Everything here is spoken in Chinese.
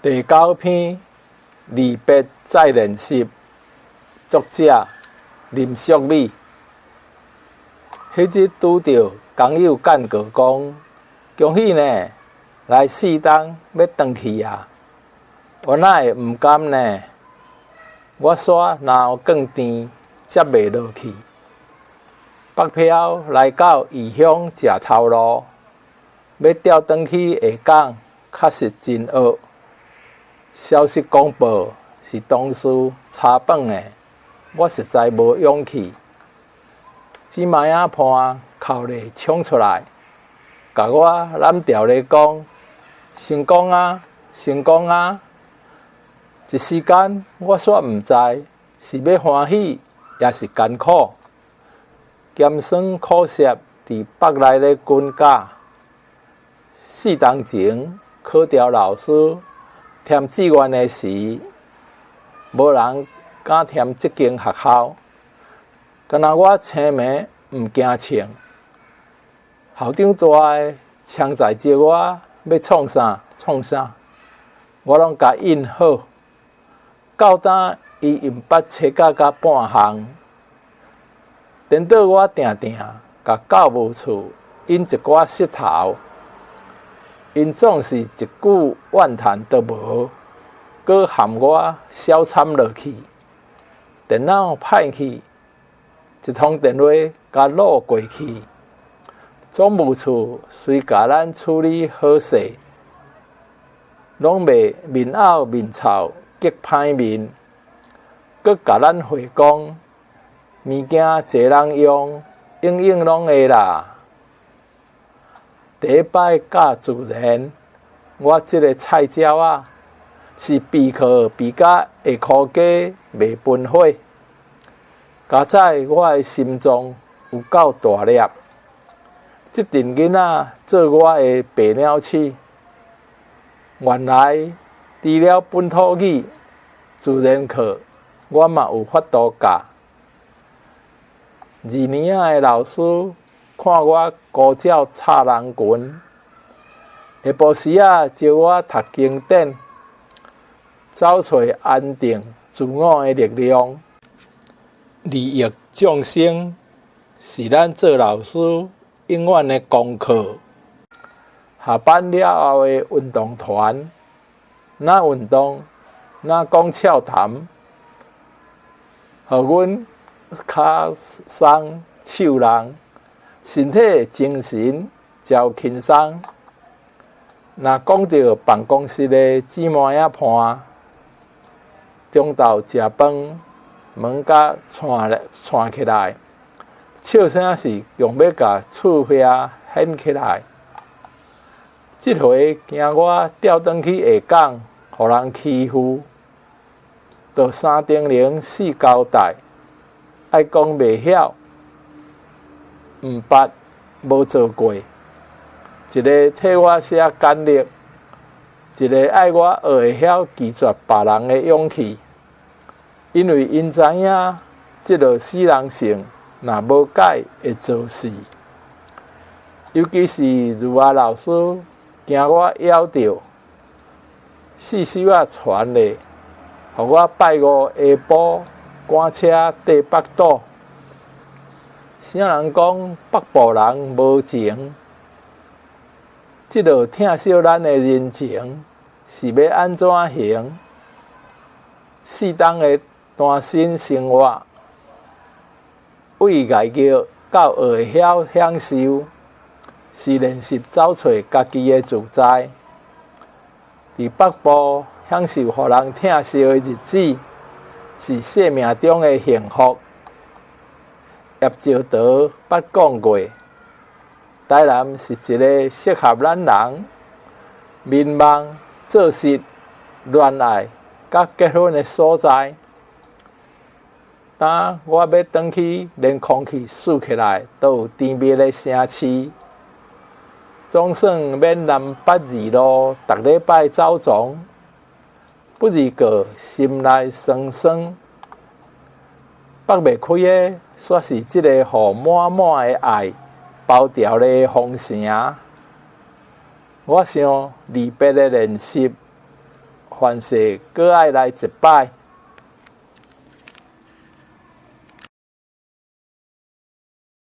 第9篇离别再练习，作者林淑美。迄日拄着工友干过讲，恭喜呢，来4冬要转去啊！我哪会毋甘呢？我煞若有更甜，接袂落去。北漂来到异乡食头路，要调转去下港，确实真恶。消息公报是同事查访的，我实在无勇气。姊妹仔伴哭咧冲出来，甲我揽调咧讲：成功啊，成功啊！一时间我煞毋知是要欢喜，也是艰苦。咸酸苦涩伫腹内咧滚搅。4冬前考调老师填志愿的时，无人敢填这间学校，敢若我青梅毋惊青。校长大个枪在招我，要创啥创啥，我拢甲应好。到当伊用笔切到半项，颠倒我定定甲教务处引一寡舌头。因总是一句怨叹都无，搁含我小惨落去。电脑歹去，一通电话甲落过去。总务处虽甲咱处理好势，拢袂面拗面臭，激歹面，搁甲咱回讲，物件侪人用，用拢会啦。第一摆教自然，我这个菜鸟啊，是备课备甲下箍鸡袂分火。加在我的心中有够大粒，这阵囡仔做我的白鸟鼠。原来除了本土语、自然课，我嘛有法度教。2年仔的老师看我孤照插人群，下晡时啊招我读经典，找找安定自我的力量。利益众生是咱做老师永远的功课。下班了后的运动团，哪运动哪讲笑谈，互阮脚松手冷。身体精神真轻松。若讲到办公室的姊妹仔伴，中昼食饭，门甲串起来，笑声是用要甲厝遐掀起来。这回惊我调转去下港，互人欺负，就3叮咛4交代，爱讲袂晓。毋捌无做过，一个替我写简历，一个爱我学会晓拒绝别人的勇气。因为因知影，这落死人性若无改会做事。尤其是儒雅老师惊我夭着，4手啊传咧，互我拜5下晡赶车缀北岛。啥人讲北部人无情？这落疼惜咱的人情，是要安怎行？4冬的单身生活，为艺剧到学会晓享受，是练习找找家己的自在。伫北部享受互人疼惜的日子，是生命中的幸福。叶绍德捌讲过，台南是一个适合咱人民梦、做事、恋爱、甲结婚的所在。当我要转去，连空气输起来都有甜蜜的城市。总算免南北二路逐礼拜走总，不如过心内酸酸。放袂开的，煞是这个互满满的爱包条的封城。我想离别的练习，凡事各爱来一拜，